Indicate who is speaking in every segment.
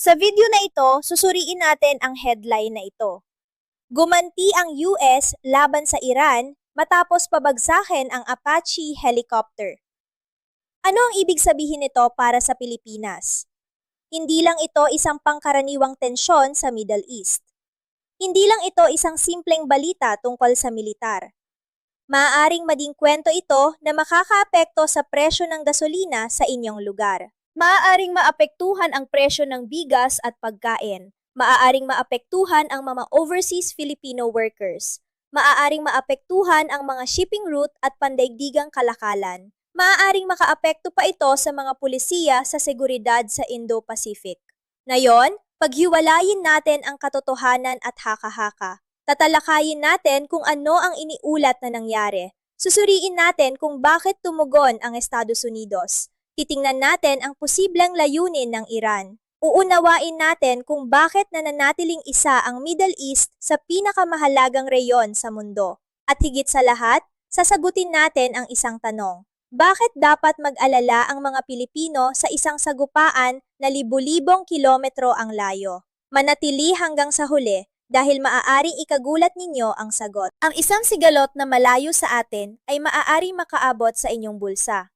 Speaker 1: Sa video na ito, susuriin natin ang headline na ito. Gumanti ang US laban sa Iran matapos pabagsakin ang Apache helicopter. Ano ang ibig sabihin nito para sa Pilipinas? Hindi lang ito isang pangkaraniwang tensyon sa Middle East. Hindi lang ito isang simpleng balita tungkol sa militar. Maaaring maging kwento ito na makakaapekto sa presyo ng gasolina sa inyong lugar. Maaaring maapektuhan ang presyo ng bigas at pagkain. Maaaring maapektuhan ang mga overseas Filipino workers. Maaaring maapektuhan ang mga shipping route at pandaigdigang kalakalan. Maaaring makaapekto pa ito sa mga pulisiya sa seguridad sa Indo-Pacific. Ngayon, paghiwalayin natin ang katotohanan at haka-haka. Tatalakayin natin kung ano ang iniulat na nangyari. Susuriin natin kung bakit tumugon ang Estados Unidos. Titingnan natin ang posibleng layunin ng Iran. Uunawain natin kung bakit nananatiling isa ang Middle East sa pinakamahalagang reyon sa mundo. At higit sa lahat, sasagutin natin ang isang tanong. Bakit dapat mag-alala ang mga Pilipino sa isang sagupaan na libu-libong kilometro ang layo? Manatili hanggang sa huli dahil maaaring ikagulat ninyo ang sagot. Ang isang sigalot na malayo sa atin ay maaaring makaabot sa inyong bulsa.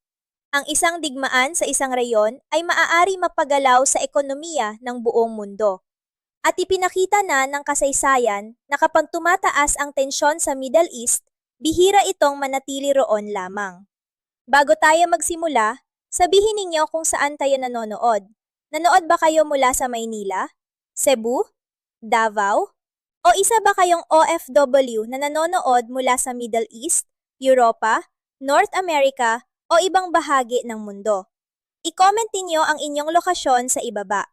Speaker 1: Ang isang digmaan sa isang reyon ay maaari mapagalaw sa ekonomiya ng buong mundo. At ipinakita na ng kasaysayan na kapag tumataas ang tensyon sa Middle East, bihira itong manatili roon lamang. Bago tayo magsimula, sabihin ninyo kung saan tayo nanonood. Nanood ba kayo mula sa Maynila, Cebu, Davao, o isa ba kayong OFW na nanonood mula sa Middle East, Europa, North America, o ibang bahagi ng mundo? I-comment niyo ang inyong lokasyon sa ibaba.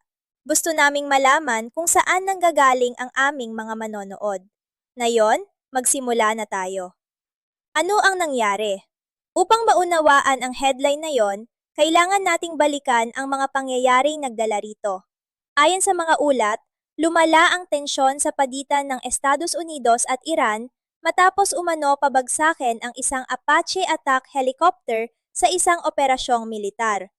Speaker 1: Gusto naming malaman kung saan nanggagaling ang aming mga manonood. Ngayon, magsimula na tayo. Ano ang nangyari? Upang maunawaan ang headline na yon, kailangan nating balikan ang mga pangyayaring nagdala rito. Ayon sa mga ulat, lumala ang tensyon sa pagitan ng Estados Unidos at Iran matapos umano pabagsakin ang isang Apache attack helicopter sa isang operasyong militar.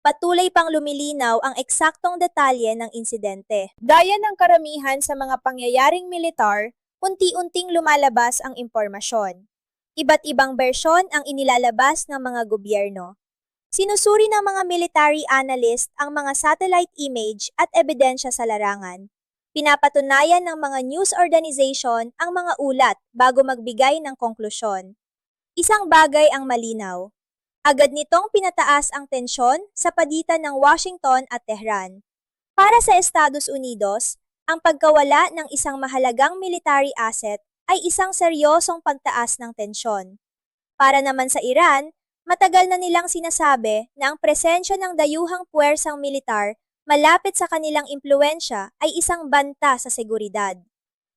Speaker 1: Patuloy pang lumilinaw ang eksaktong detalye ng insidente. Gaya ng karamihan sa mga pangyayaring militar, unti-unting lumalabas ang impormasyon. Iba't ibang bersyon ang inilalabas ng mga gobyerno. Sinusuri ng mga military analyst ang mga satellite image at ebidensya sa larangan. Pinapatunayan ng mga news organization ang mga ulat bago magbigay ng konklusyon. Isang bagay ang malinaw. Agad nitong pinataas ang tensyon sa pagitan ng Washington at Tehran. Para sa Estados Unidos, ang pagkawala ng isang mahalagang military asset ay isang seryosong pagtaas ng tensyon. Para naman sa Iran, matagal na nilang sinasabi na ang presensya ng dayuhang puwersang militar malapit sa kanilang impluensya ay isang banta sa seguridad.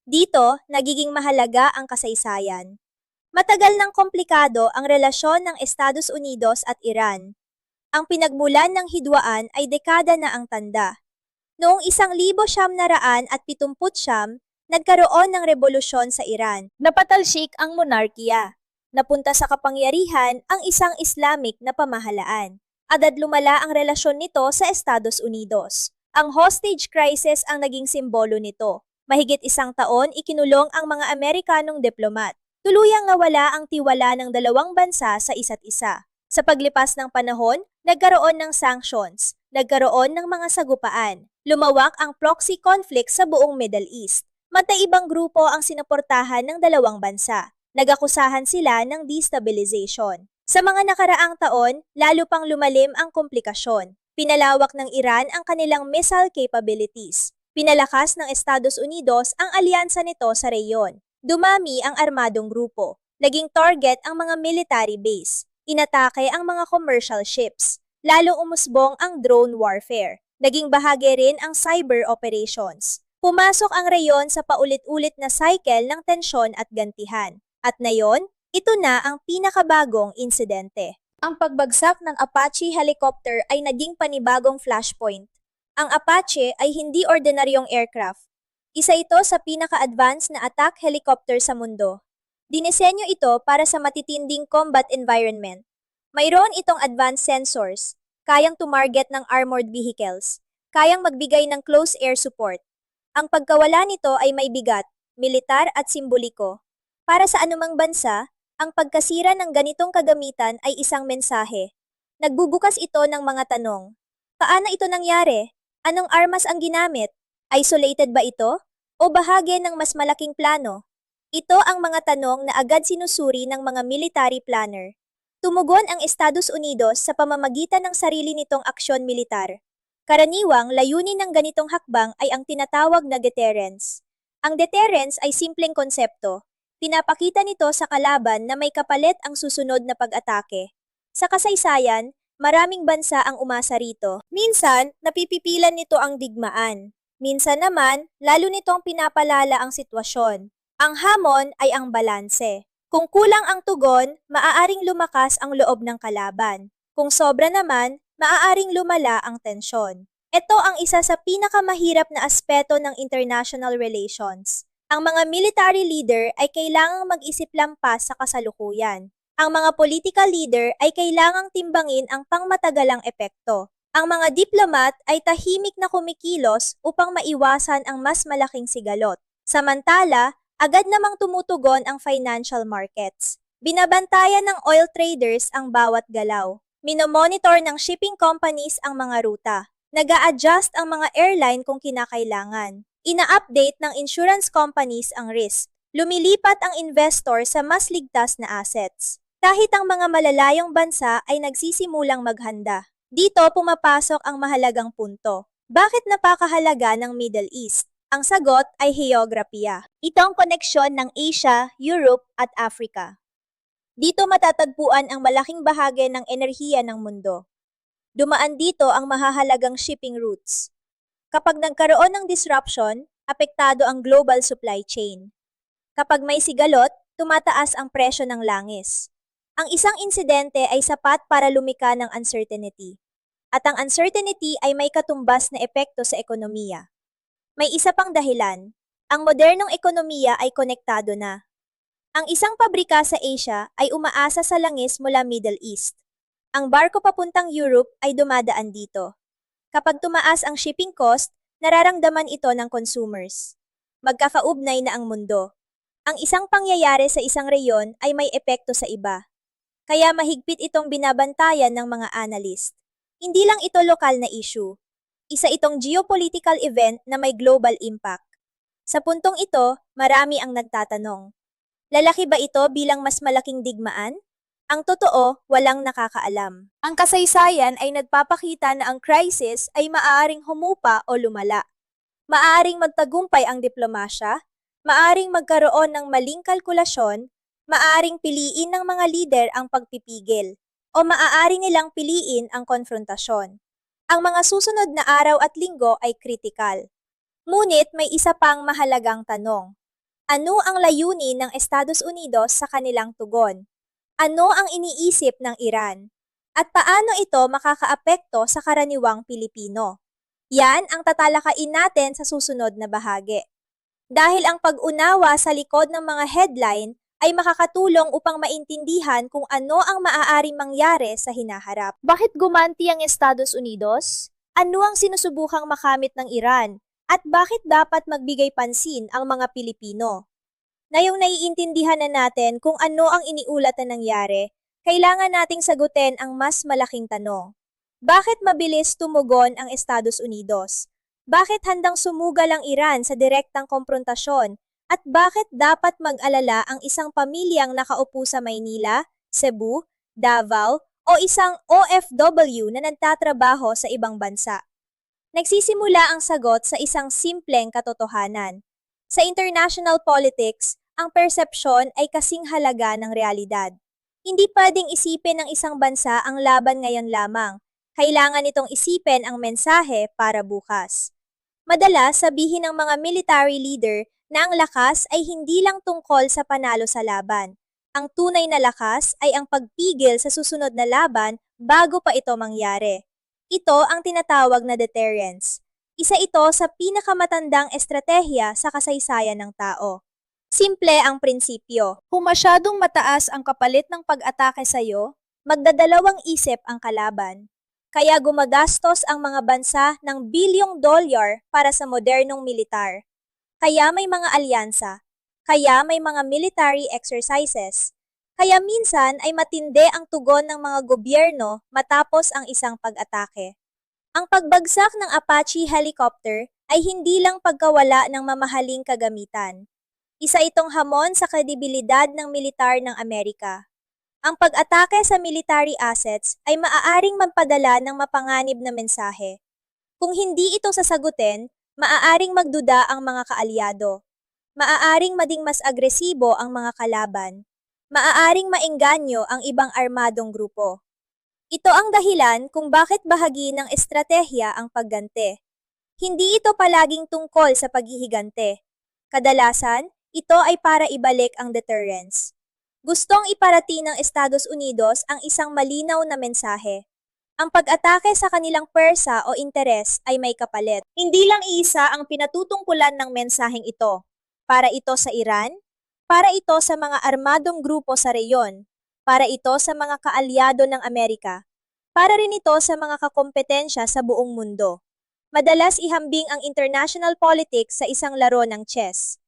Speaker 1: Dito, nagiging mahalaga ang kasaysayan. Matagal nang komplikado ang relasyon ng Estados Unidos at Iran. Ang pinagmulan ng hidwaan ay dekada na ang tanda. Noong 1979, nagkaroon ng revolusyon sa Iran. Napatalsik ang monarkiya. Napunta sa kapangyarihan ang isang Islamic na pamahalaan. Agad lumala ang relasyon nito sa Estados Unidos. Ang hostage crisis ang naging simbolo nito. Mahigit isang taon ikinulong ang mga Amerikanong diplomat. Tuluyang nawala ang tiwala ng dalawang bansa sa isa't isa. Sa paglipas ng panahon, nagkaroon ng sanctions, nagkaroon ng mga sagupaan. Lumawak ang proxy conflict sa buong Middle East. Magkaibang grupo ang sinuportahan ng dalawang bansa. Nagakusahan sila ng destabilization. Sa mga nakaraang taon, lalo pang lumalim ang komplikasyon. Pinalawak ng Iran ang kanilang missile capabilities. Pinalakas ng Estados Unidos ang alyansa nito sa reyon. Dumami ang armadong grupo. Naging target ang mga military base. Inatake ang mga commercial ships. Lalo umusbong ang drone warfare. Naging bahagi rin ang cyber operations. Pumasok ang reyon sa paulit-ulit na cycle ng tensyon at gantihan. At ngayon, ito na ang pinakabagong insidente. Ang pagbagsak ng Apache helicopter ay naging panibagong flashpoint. Ang Apache ay hindi ordinaryong aircraft. Isa ito sa pinaka-advanced na attack helicopter sa mundo. Dinisenyo ito para sa matitinding combat environment. Mayroon itong advanced sensors, kayang tumarget ng armored vehicles, kayang magbigay ng close air support. Ang pagkawala nito ay may bigat, militar at simboliko. Para sa anumang bansa, ang pagkasira ng ganitong kagamitan ay isang mensahe. Nagbubukas ito ng mga tanong. Paano ito nangyari? Anong armas ang ginamit? Isolated ba ito? O bahagi ng mas malaking plano? Ito ang mga tanong na agad sinusuri ng mga military planner. Tumugon ang Estados Unidos sa pamamagitan ng sarili nitong aksyon militar. Karaniwang layunin ng ganitong hakbang ay ang tinatawag na deterrence. Ang deterrence ay simpleng konsepto. Pinapakita nito sa kalaban na may kapalit ang susunod na pag-atake. Sa kasaysayan, maraming bansa ang umasa rito. Minsan, napipipilan nito ang digmaan. Minsan naman, lalo nitong pinapalala ang sitwasyon. Ang hamon ay ang balanse. Kung kulang ang tugon, maaaring lumakas ang loob ng kalaban. Kung sobra naman, maaaring lumala ang tensyon. Ito ang isa sa pinakamahirap na aspeto ng international relations. Ang mga military leader ay kailangang mag-isip lampas sa kasalukuyan. Ang mga political leader ay kailangang timbangin ang pangmatagalang epekto. Ang mga diplomat ay tahimik na kumikilos upang maiwasan ang mas malaking sigalot. Samantala, agad namang tumutugon ang financial markets. Binabantayan ng oil traders ang bawat galaw. Minomonitor ng shipping companies ang mga ruta. Nag-a-adjust ang mga airline kung kinakailangan. Ina-update ng insurance companies ang risk. Lumilipat ang investor sa mas ligtas na assets. Kahit ang mga malalayong bansa ay nagsisimulang maghanda. Dito pumapasok ang mahalagang punto. Bakit napakahalaga ng Middle East? Ang sagot ay heograpiya. Ito ang koneksyon ng Asia, Europe at Africa. Dito matatagpuan ang malaking bahagi ng enerhiya ng mundo. Dumaan dito ang mahahalagang shipping routes. Kapag nagkaroon ng disruption, apektado ang global supply chain. Kapag may sigalot, tumataas ang presyo ng langis. Ang isang insidente ay sapat para lumika ng uncertainty. At ang uncertainty ay may katumbas na epekto sa ekonomiya. May isa pang dahilan. Ang modernong ekonomiya ay konektado na. Ang isang pabrika sa Asia ay umaasa sa langis mula Middle East. Ang barko papuntang Europe ay dumadaan dito. Kapag tumaas ang shipping cost, nararamdaman ito ng consumers. Magkakaugnay na ang mundo. Ang isang pangyayari sa isang reyon ay may epekto sa iba. Kaya mahigpit itong binabantayan ng mga analyst. Hindi lang ito lokal na issue. Isa itong geopolitical event na may global impact. Sa puntong ito, marami ang nagtatanong. Lalaki ba ito bilang mas malaking digmaan? Ang totoo, walang nakakaalam. Ang kasaysayan ay nagpapakita na ang crisis ay maaaring humupa o lumala. Maaaring magtagumpay ang diplomasya, maaaring magkaroon ng maling kalkulasyon, maaaring piliin ng mga lider ang pagpipigil, o maaari nilang piliin ang konfrontasyon. Ang mga susunod na araw at linggo ay kritikal. Ngunit may isa pang mahalagang tanong. Ano ang layunin ng Estados Unidos sa kanilang tugon? Ano ang iniisip ng Iran? At paano ito makakaapekto sa karaniwang Pilipino? Yan ang tatalakayin natin sa susunod na bahagi. Dahil ang pag-unawa sa likod ng mga headline ay makakatulong upang maintindihan kung ano ang maaaring mangyari sa hinaharap. Bakit gumanti ang Estados Unidos? Ano ang sinusubukang makamit ng Iran? At bakit dapat magbigay pansin ang mga Pilipino? Ngayong naiintindihan na natin kung ano ang iniulat na nangyari, kailangan nating sagutin ang mas malaking tanong. Bakit mabilis tumugon ang Estados Unidos? Bakit handang sumugal ang Iran sa direktang komprontasyon? At bakit dapat mag-alala ang isang pamilyang nakaupo sa Maynila, Cebu, Davao o isang OFW na nagtatrabaho sa ibang bansa? Nagsisimula ang sagot sa isang simpleng katotohanan. Sa international politics, ang persepsyon ay kasing halaga ng realidad. Hindi pwedeng isipin ng isang bansa ang laban ngayon lamang. Kailangan itong isipin ang mensahe para bukas. Madalas sabihin ng mga military leader na ang lakas ay hindi lang tungkol sa panalo sa laban. Ang tunay na lakas ay ang pagpigil sa susunod na laban bago pa ito mangyari. Ito ang tinatawag na deterrence. Isa ito sa pinakamatandang estratehiya sa kasaysayan ng tao. Simple ang prinsipyo. Kung masyadong mataas ang kapalit ng pag-atake sa iyo, magdadalawang isip ang kalaban. Kaya gumagastos ang mga bansa ng bilyong dolyar para sa modernong militar. Kaya may mga alyansa. Kaya may mga military exercises. Kaya minsan ay matindi ang tugon ng mga gobyerno matapos ang isang pag-atake. Ang pagbagsak ng Apache helicopter ay hindi lang pagkawala ng mamahaling kagamitan. Isa itong hamon sa kredibilidad ng militar ng Amerika. Ang pag-atake sa military assets ay maaaring magpadala ng mapanganib na mensahe. Kung hindi ito sasagutin, maaaring magduda ang mga kaalyado. Maaaring maging mas agresibo ang mga kalaban. Maaaring maengganyo ang ibang armadong grupo. Ito ang dahilan kung bakit bahagi ng estratehiya ang pagganti. Hindi ito palaging tungkol sa paghihigante. Kadalasan, ito ay para ibalik ang deterrence. Gustong iparating ng Estados Unidos ang isang malinaw na mensahe. Ang pag-atake sa kanilang pwersa o interes ay may kapalit. Hindi lang iisa ang pinatutungkulan ng mensaheng ito. Para ito sa Iran, para ito sa mga armadong grupo sa reyon, para ito sa mga kaalyado ng Amerika, para rin ito sa mga kakompetensya sa buong mundo. Madalas ihambing ang international politics sa isang laro ng chess.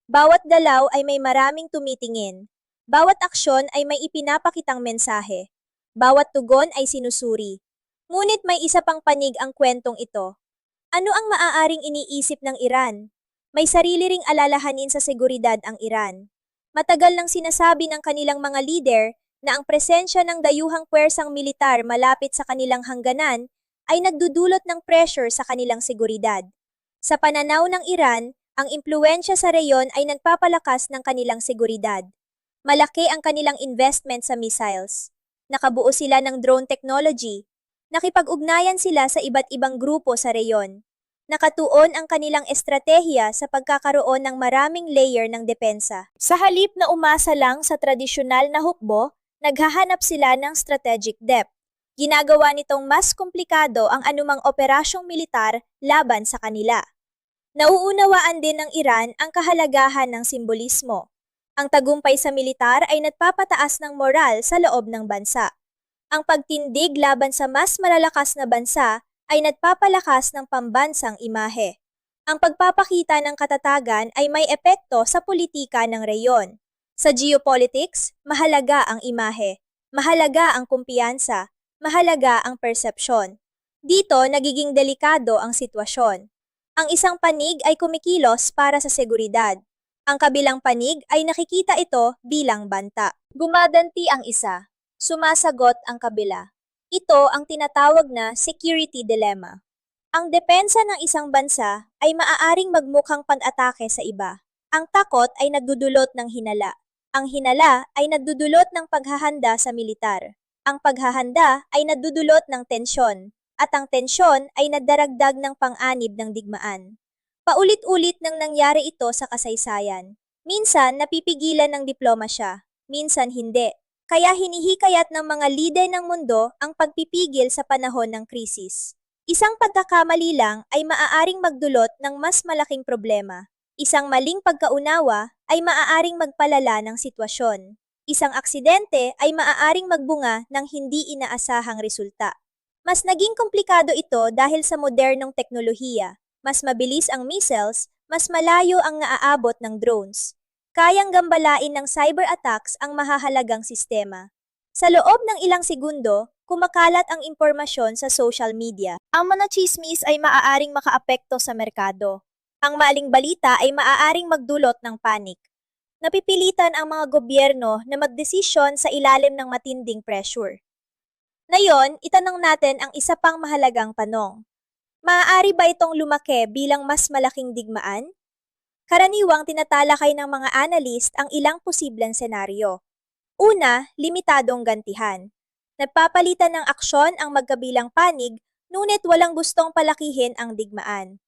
Speaker 1: Bawat galaw ay may maraming tumitingin. Bawat aksyon ay may ipinapakitang mensahe. Bawat tugon ay sinusuri. Ngunit may isa pang panig ang kwentong ito. Ano ang maaaring iniisip ng Iran? May sarili ring alalahanin sa seguridad ang Iran. Matagal nang sinasabi ng kanilang mga lider na ang presensya ng dayuhang pwersang militar malapit sa kanilang hangganan ay nagdudulot ng pressure sa kanilang seguridad. Sa pananaw ng Iran, ang impluwensya sa reyon ay nagpapalakas ng kanilang seguridad. Malaki ang kanilang investment sa missiles. Nakabuo sila ng drone technology. Nakipag-ugnayan sila sa iba't ibang grupo sa reyon. Nakatuon ang kanilang estratehiya sa pagkakaroon ng maraming layer ng depensa. Sa halip na umasa lang sa tradisyonal na hukbo, naghahanap sila ng strategic depth. Ginagawa nitong mas komplikado ang anumang operasyong militar laban sa kanila. Nauunawaan din ng Iran ang kahalagahan ng simbolismo. Ang tagumpay sa militar ay nagpapataas ng moral sa loob ng bansa. Ang pagtindig laban sa mas malalakas na bansa ay nagpapalakas ng pambansang imahe. Ang pagpapakita ng katatagan ay may epekto sa politika ng reyon. Sa geopolitics, mahalaga ang imahe, mahalaga ang kumpiyansa, mahalaga ang persepsyon. Dito nagiging delikado ang sitwasyon. Ang isang panig ay kumikilos para sa seguridad. Ang kabilang panig ay nakikita ito bilang banta. Gumaganti ang isa, sumasagot ang kabila. Ito ang tinatawag na security dilemma. Ang depensa ng isang bansa ay maaaring magmukhang pag-atake sa iba. Ang takot ay nagdudulot ng hinala. Ang hinala ay nagdudulot ng paghahanda sa militar. Ang paghahanda ay nagdudulot ng tensyon. At ang tensyon ay nagdaragdag ng pang-anib ng digmaan. Paulit-ulit nang nangyari ito sa kasaysayan. Minsan napipigilan ng diplomasya, minsan hindi. Kaya hinihikayat ng mga lider ng mundo ang pagpipigil sa panahon ng krisis. Isang pagkakamali lang ay maaaring magdulot ng mas malaking problema. Isang maling pagkaunawa ay maaaring magpalala ng sitwasyon. Isang aksidente ay maaaring magbunga ng hindi inaasahang resulta. Mas naging komplikado ito dahil sa modernong teknolohiya. Mas mabilis ang missiles, mas malayo ang naaabot ng drones. Kayang gambalain ng cyber attacks ang mahahalagang sistema. Sa loob ng ilang segundo, kumakalat ang impormasyon sa social media. Ang mga chismis ay maaaring makaapekto sa merkado. Ang maling balita ay maaaring magdulot ng panik. Napipilitan ang mga gobyerno na magdesisyon sa ilalim ng matinding pressure. Ngayon, itanong natin ang isa pang mahalagang tanong. Maaari ba itong lumaki bilang mas malaking digmaan? Karaniwang tinatalakay ng mga analyst ang ilang posibleng senaryo. Una, limitadong gantihan. Nagpapalitan ng aksyon ang magkabilang panig, ngunit walang gustong palakihin ang digmaan.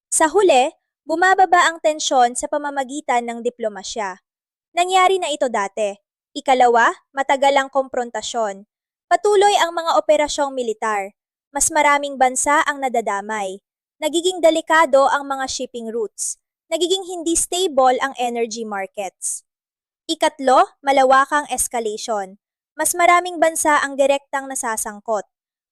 Speaker 1: Sa huli, bumababa ang tensyon sa pamamagitan ng diplomasya. Nangyari na ito dati. Ikalawa, matagal ang komprontasyon. Patuloy ang mga operasyong militar. Mas maraming bansa ang nadadamay. Nagiging delikado ang mga shipping routes. Nagiging hindi stable ang energy markets. Ikatlo, malawakang escalation. Mas maraming bansa ang direktang nasasangkot.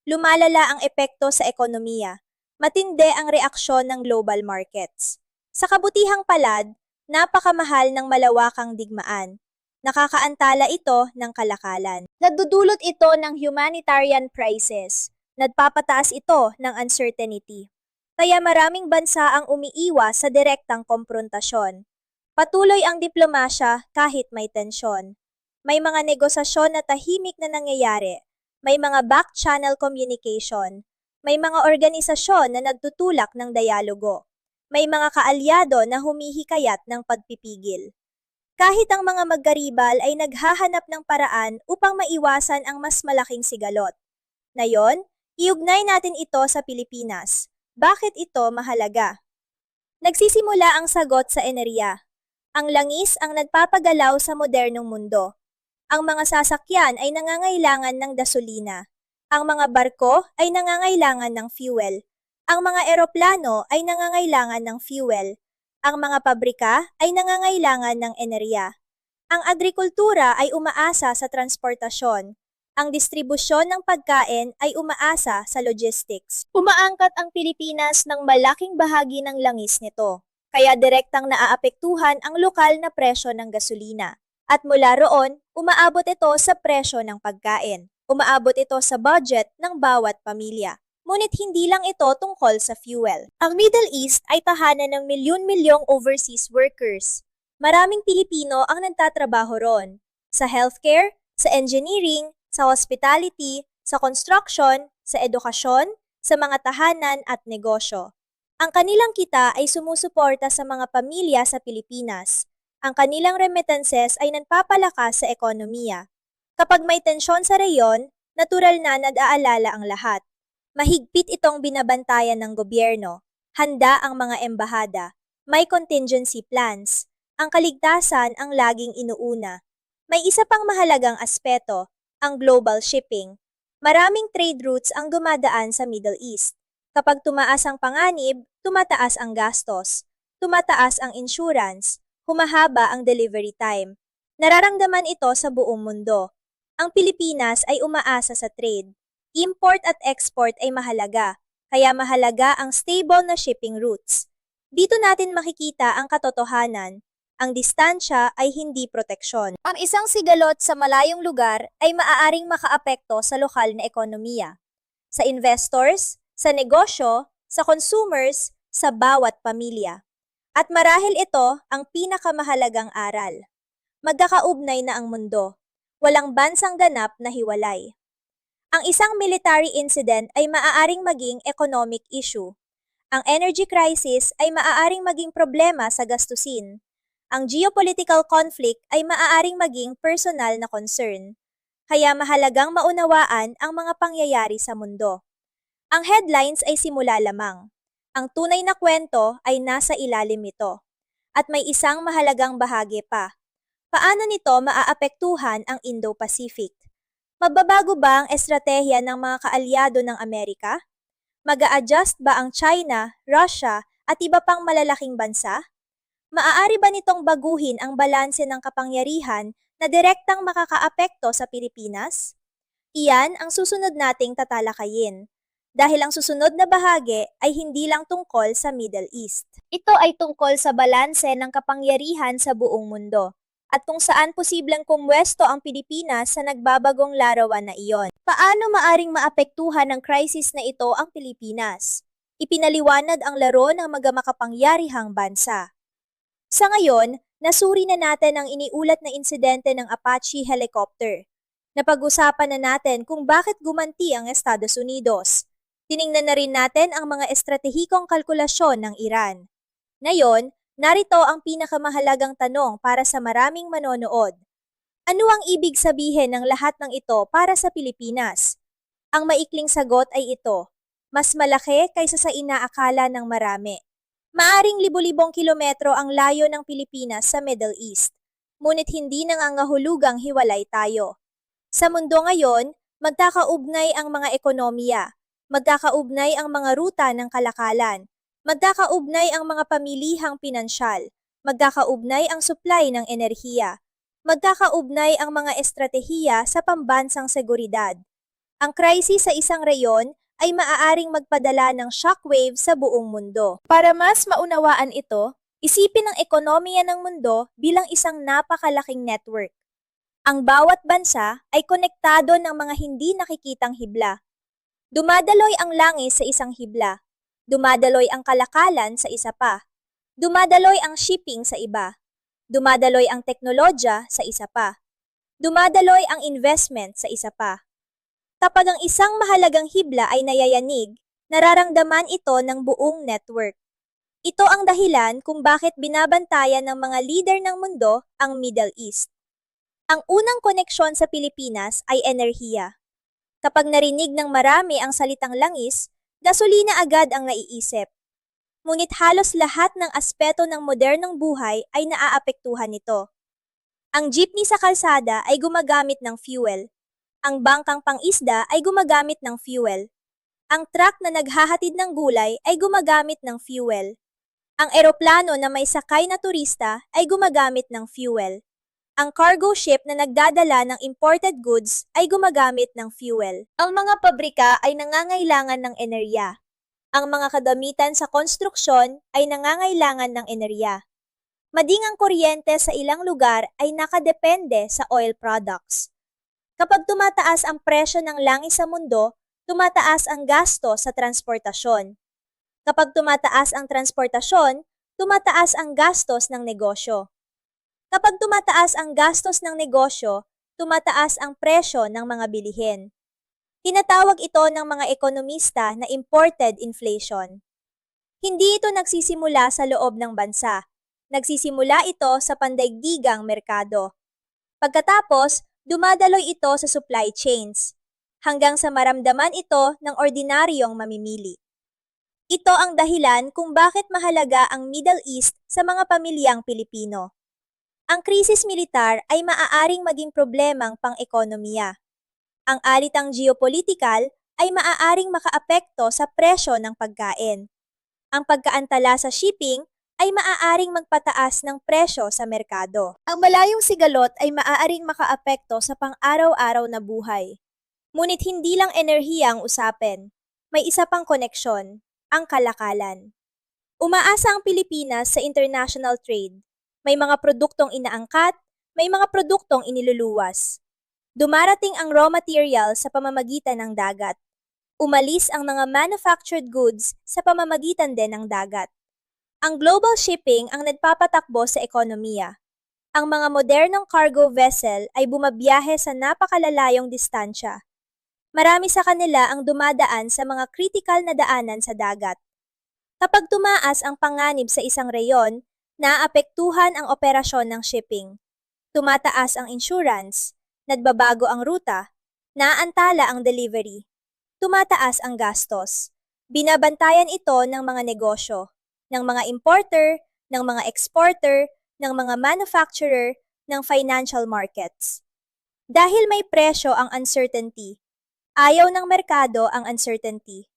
Speaker 1: lumalala ang epekto sa ekonomiya. Matindi ang reaksyon ng global markets. Sa kabutihang palad, napakamahal ng malawakang digmaan. Nakakaantala ito ng kalakalan. Nagdudulot ito ng humanitarian crisis. Nagpapataas ito ng uncertainty. Kaya maraming bansa ang umiiwas sa direktang komprontasyon. Patuloy ang diplomasya kahit may tensyon. May mga negosasyon na tahimik na nangyayari. May mga back-channel communication. May mga organisasyon na nagtutulak ng dialogo. May mga kaalyado na humihikayat ng pagpipigil. Kahit ang mga magkaribal ay naghahanap ng paraan upang maiwasan ang mas malaking sigalot. Ngayon, iugnay natin ito sa Pilipinas. Bakit ito mahalaga? Nagsisimula ang sagot sa enerhiya. Ang langis ang nagpapagalaw sa modernong mundo. Ang mga sasakyan ay nangangailangan ng gasolina. Ang mga barko ay nangangailangan ng fuel. Ang mga eroplano ay nangangailangan ng fuel. Ang mga pabrika ay nangangailangan ng enerhiya. Ang agrikultura ay umaasa sa transportasyon. Ang distribusyon ng pagkain ay umaasa sa logistics. Umaangkat ang Pilipinas ng malaking bahagi ng langis nito, kaya direktang naaapektuhan ang lokal na presyo ng gasolina. At mula roon, umaabot ito sa presyo ng pagkain. Umaabot ito sa budget ng bawat pamilya. Ngunit hindi lang ito tungkol sa fuel. Ang Middle East ay tahanan ng milyon-milyong overseas workers. Maraming Pilipino ang nagtatrabaho ron. Sa healthcare, sa engineering, sa hospitality, sa construction, sa edukasyon, sa mga tahanan at negosyo. Ang kanilang kita ay sumusuporta sa mga pamilya sa Pilipinas. Ang kanilang remittances ay nagpapalakas sa ekonomiya. Kapag may tensyon sa reyon, natural na nag-aalala ang lahat. Mahigpit itong binabantayan ng gobyerno. Handa ang mga embahada. May contingency plans. Ang kaligtasan ang laging inuuna. May isa pang mahalagang aspeto, ang global shipping. Maraming trade routes ang dumadaan sa Middle East. Kapag tumaas ang panganib, tumataas ang gastos. Tumataas ang insurance. Humahaba ang delivery time. Nararamdaman ito sa buong mundo. Ang Pilipinas ay umaasa sa trade. Import at export ay mahalaga, kaya mahalaga ang stable na shipping routes. Dito natin makikita ang katotohanan. Ang distansya ay hindi proteksyon. Ang isang sigalot sa malayong lugar ay maaaring makaapekto sa lokal na ekonomiya, sa investors, sa negosyo, sa consumers, sa bawat pamilya. At marahil ito ang pinakamahalagang aral. Magkakaugnay na ang mundo. Walang bansang ganap na hiwalay. Ang isang military incident ay maaaring maging economic issue. Ang energy crisis ay maaaring maging problema sa gastusin. Ang geopolitical conflict ay maaaring maging personal na concern. Kaya mahalagang maunawaan ang mga pangyayari sa mundo. Ang headlines ay simula lamang. Ang tunay na kwento ay nasa ilalim nito. At may isang mahalagang bahagi pa. Paano nito maaapektuhan ang Indo-Pacific? Magbabago ba ang estratehiya ng mga kaalyado ng Amerika? Mag-a-adjust ba ang China, Russia at iba pang malalaking bansa? Maaari ba nitong baguhin ang balanse ng kapangyarihan na direktang makakaapekto sa Pilipinas? Iyan ang susunod nating tatalakayin. Dahil ang susunod na bahagi ay hindi lang tungkol sa Middle East. Ito ay tungkol sa balanse ng kapangyarihan sa buong mundo at kung saan posibleng pumwesto ang Pilipinas sa nagbabagong larawan na iyon. Paano maaring maapektuhan ng crisis na ito ang Pilipinas? Ipinaliwanag ang laro ng makapangyarihang bansa. Sa ngayon, nasuri na natin ang iniulat na insidente ng Apache helicopter. Napag-usapan na natin kung bakit gumanti ang Estados Unidos. Tiningnan na rin natin ang mga estratehikong kalkulasyon ng Iran. Ngayon, narito ang pinakamahalagang tanong para sa maraming manonood. Ano ang ibig sabihin ng lahat ng ito para sa Pilipinas? Ang maikling sagot ay ito, mas malaki kaysa sa inaakala ng marami. Maaring libo-libong kilometro ang layo ng Pilipinas sa Middle East, ngunit hindi nangangahulugang hiwalay tayo. Sa mundo ngayon, magkakaugnay ang mga ekonomiya, magkakaugnay ang mga ruta ng kalakalan, magkakaugnay ang mga pamilihang pinansyal, magkakaugnay ang supply ng enerhiya, magkakaugnay ang mga estratehiya sa pambansang seguridad. Ang krisis sa isang reyon ay maaaring magpadala ng shockwave sa buong mundo. Para mas maunawaan ito, isipin ang ekonomiya ng mundo bilang isang napakalaking network. Ang bawat bansa ay konektado ng mga hindi nakikitang hibla. Dumadaloy ang langis sa isang hibla. Dumadaloy ang kalakalan sa isa pa. Dumadaloy ang shipping sa iba. Dumadaloy ang teknolohiya sa isa pa. Dumadaloy ang investment sa isa pa. Kapag ang isang mahalagang hibla ay nayayanig, nararamdaman ito ng buong network. Ito ang dahilan kung bakit binabantayan ng mga leader ng mundo ang Middle East. Ang unang koneksyon sa Pilipinas ay enerhiya. Kapag narinig ng marami ang salitang langis, gasolina agad ang naiisip. Ngunit halos lahat ng aspeto ng modernong buhay ay naaapektuhan nito. Ang jeepney sa kalsada ay gumagamit ng fuel. Ang bangkang pangisda ay gumagamit ng fuel. Ang truck na naghahatid ng gulay ay gumagamit ng fuel. Ang eroplano na may sakay na turista ay gumagamit ng fuel. Ang cargo ship na nagdadala ng imported goods ay gumagamit ng fuel. Ang mga pabrika ay nangangailangan ng enerhiya. Ang mga kadamitan sa konstruksyon ay nangangailangan ng enerhiya. Maging ang kuryente sa ilang lugar ay nakadepende sa oil products. Kapag tumataas ang presyo ng langis sa mundo, tumataas ang gasto sa transportasyon. Kapag tumataas ang transportasyon, tumataas ang gastos ng negosyo. Kapag tumataas ang gastos ng negosyo, tumataas ang presyo ng mga bilihin. Tinatawag ito ng mga ekonomista na imported inflation. Hindi ito nagsisimula sa loob ng bansa. Nagsisimula ito sa pandaigdigang merkado. Pagkatapos, dumadaloy ito sa supply chains, hanggang sa maramdaman ito ng ordinaryong mamimili. Ito ang dahilan kung bakit mahalaga ang Middle East sa mga pamilyang Pilipino. Ang krisis militar ay maaaring maging problemang pang-ekonomiya. Ang alitang geopolitikal ay maaaring makaapekto sa presyo ng pagkain. Ang pagkaantala sa shipping ay maaaring magpataas ng presyo sa merkado. Ang malayong sigalot ay maaaring makaapekto sa pang-araw-araw na buhay. Ngunit hindi lang enerhiya ang usapin. May isa pang koneksyon, ang kalakalan. Umaasa ang Pilipinas sa international trade. May mga produktong inaangkat, may mga produktong iniluluwas. Dumarating ang raw material sa pamamagitan ng dagat. Umalis ang mga manufactured goods sa pamamagitan din ng dagat. Ang global shipping ang nagpapatakbo sa ekonomiya. Ang mga modernong cargo vessel ay bumabiyahe sa napakalalayong distansya. Marami sa kanila ang dumadaan sa mga kritikal na daanan sa dagat. Kapag tumaas ang panganib sa isang reyon, naapektuhan ang operasyon ng shipping. Tumataas ang insurance, nagbabago ang ruta, naantala ang delivery. Tumataas ang gastos. Binabantayan ito ng mga negosyo, ng mga importer, ng mga exporter, ng mga manufacturer, ng financial markets. Dahil may presyo ang uncertainty, ayaw ng merkado ang uncertainty.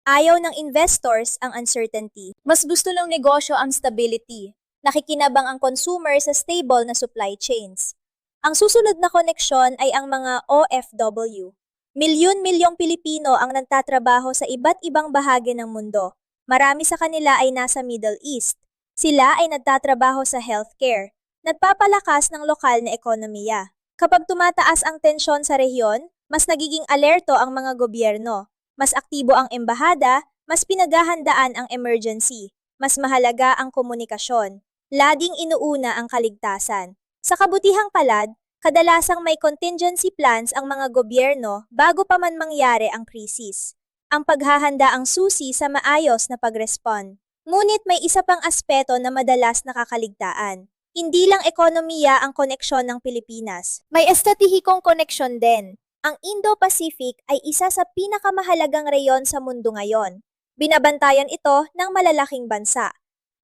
Speaker 1: Ayaw ng investors ang uncertainty. Mas gusto ng negosyo ang stability. Nakikinabang ang consumer sa stable na supply chains. Ang susunod na koneksyon ay ang mga OFW. Milyon-milyong Pilipino ang nagtatrabaho sa iba't ibang bahagi ng mundo. Marami sa kanila ay nasa Middle East. Sila ay nagtatrabaho sa healthcare, nagpapalakas ng lokal na ekonomiya. Kapag tumataas ang tensyon sa rehiyon, mas nagiging alerto ang mga gobyerno. Mas aktibo ang embahada, mas pinaghahandaan ang emergency. Mas mahalaga ang komunikasyon. Laging inuuna ang kaligtasan. Sa kabutihang palad, kadalasang may contingency plans ang mga gobyerno bago pa man mangyari ang krisis. Ang paghahanda ang susi sa maayos na pag-respond. Ngunit may isa pang aspeto na madalas nakakaligtaan. Hindi lang ekonomiya ang koneksyon ng Pilipinas. May estratehikong koneksyon din. Ang Indo-Pacific ay isa sa pinakamahalagang reyon sa mundo ngayon. Binabantayan ito ng malalaking bansa.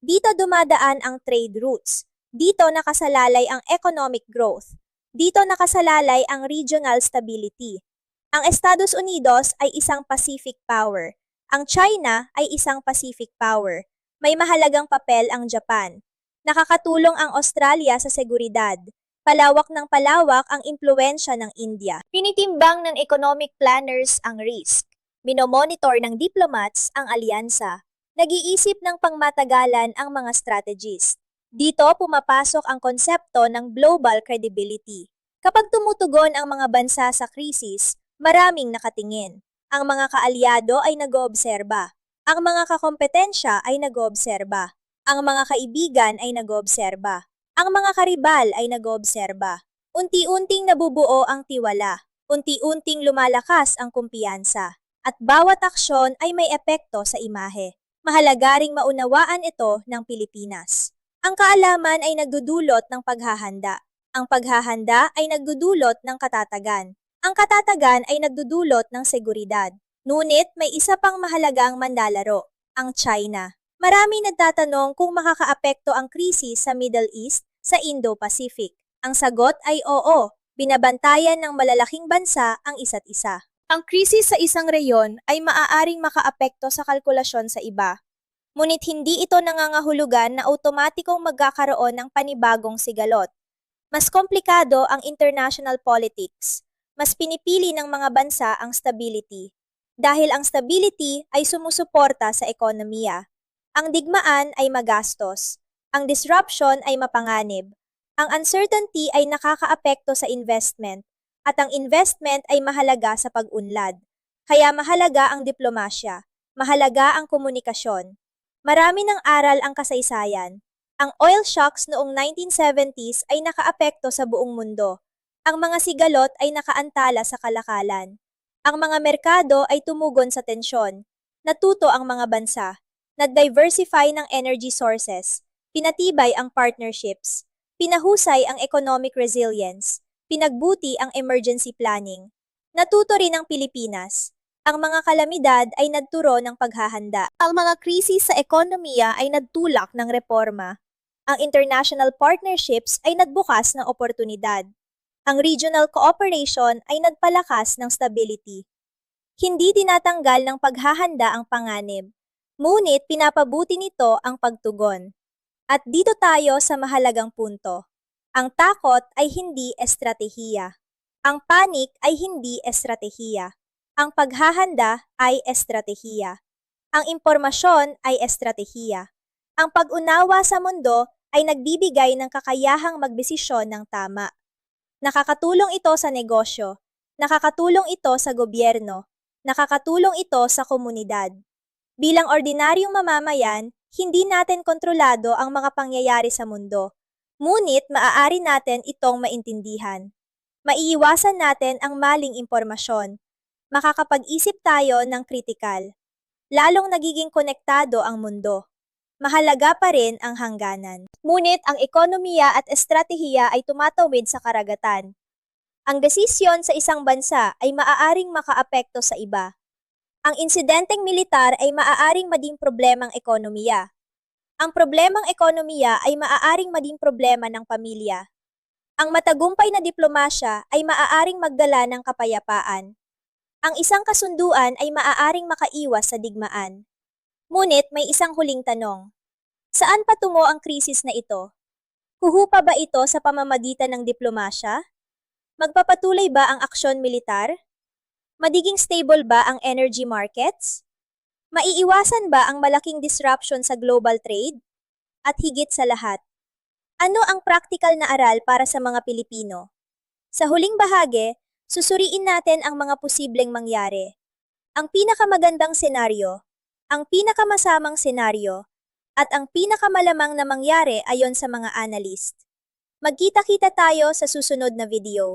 Speaker 1: Dito dumadaan ang trade routes. Dito nakasalalay ang economic growth. Dito nakasalalay ang regional stability. Ang Estados Unidos ay isang Pacific power. Ang China ay isang Pacific power. May mahalagang papel ang Japan. Nakakatulong ang Australia sa seguridad. Palawak ng palawak ang impluensya ng India. Tinitimbang ng economic planners ang risk. Minomonitor ng diplomats ang alyansa. Nag-iisip ng pangmatagalan ang mga strategies. Dito pumapasok ang konsepto ng global credibility. Kapag tumutugon ang mga bansa sa krisis, maraming nakatingin. Ang mga kaalyado ay nag-oobserba. Ang mga kakompetensya ay nag-oobserba. Ang mga kaibigan ay nag-oobserba. Ang mga karibal ay nag-oobserba. Unti-unting nabubuo ang tiwala. Unti-unting lumalakas ang kumpiyansa. At bawat aksyon ay may epekto sa imahe. Mahalaga ring maunawaan ito ng Pilipinas. Ang kaalaman ay nagdudulot ng paghahanda. Ang paghahanda ay nagdudulot ng katatagan. Ang katatagan ay nagdudulot ng seguridad. Ngunit may isa pang mahalagang manlalaro, ang China. Marami nagtatanong kung makakaapekto ang krisis sa Middle East sa Indo-Pacific. Ang sagot ay oo, binabantayan ng malalaking bansa ang isa't isa. Ang krisis sa isang reyon ay maaaring makaapekto sa kalkulasyon sa iba. Ngunit hindi ito nangangahulugan na automatikong magkakaroon ng panibagong sigalot. Mas komplikado ang international politics. Mas pinipili ng mga bansa ang stability. Dahil ang stability ay sumusuporta sa ekonomiya. Ang digmaan ay magastos. Ang disruption ay mapanganib. Ang uncertainty ay nakakaapekto sa investment. At ang investment ay mahalaga sa pag-unlad. Kaya mahalaga ang diplomasya. Mahalaga ang komunikasyon. Marami ng aral ang kasaysayan. Ang oil shocks noong 1970s ay nakaapekto sa buong mundo. Ang mga sigalot ay nakaantala sa kalakalan. Ang mga merkado ay tumugon sa tensyon. Natuto ang mga bansa. Nag-diversify ng energy sources, pinatibay ang partnerships, pinahusay ang economic resilience, pinagbuti ang emergency planning. Natuto rin ang Pilipinas. Ang mga kalamidad ay nagturo ng paghahanda. Ang mga krisis sa ekonomiya ay nagtulak ng reforma. Ang international partnerships ay nagbukas ng oportunidad. Ang regional cooperation ay nagpalakas ng stability. Hindi tinatanggal ng paghahanda ang panganib. Ngunit pinapabuti nito ang pagtugon. At dito tayo sa mahalagang punto. Ang takot ay hindi estratehiya. Ang panik ay hindi estratehiya. Ang paghahanda ay estratehiya. Ang impormasyon ay estratehiya. Ang pag-unawa sa mundo ay nagbibigay ng kakayahang magdesisyon ng tama. Nakakatulong ito sa negosyo. Nakakatulong ito sa gobyerno. Nakakatulong ito sa komunidad. Bilang ordinaryong mamamayan, hindi natin kontrolado ang mga pangyayari sa mundo. Ngunit maaari natin itong maintindihan. Maiiwasan natin ang maling impormasyon. Makakapag-isip tayo ng kritikal. Lalong nagiging konektado ang mundo. Mahalaga pa rin ang hangganan. Ngunit ang ekonomiya at estratehiya ay tumatawid sa karagatan. Ang desisyon sa isang bansa ay maaaring makaapekto sa iba. Ang insidenteng militar ay maaaring maging problemang ekonomiya. Ang problemang ekonomiya ay maaaring maging problema ng pamilya. Ang matagumpay na diplomasya ay maaaring magdala ng kapayapaan. Ang isang kasunduan ay maaaring makaiwas sa digmaan. Ngunit may isang huling tanong. Saan patungo ang krisis na ito? Huhupa ba ito sa pamamagitan ng diplomasya? Magpapatuloy ba ang aksyon militar? Magiging stable ba ang energy markets? Maiiwasan ba ang malaking disruption sa global trade? At higit sa lahat, ano ang practical na aral para sa mga Pilipino? Sa huling bahagi, susuriin natin ang mga posibleng mangyari. Ang pinakamagandang senaryo, ang pinakamasamang senaryo, at ang pinakamalamang na mangyari ayon sa mga analyst. Magkita-kita tayo sa susunod na video.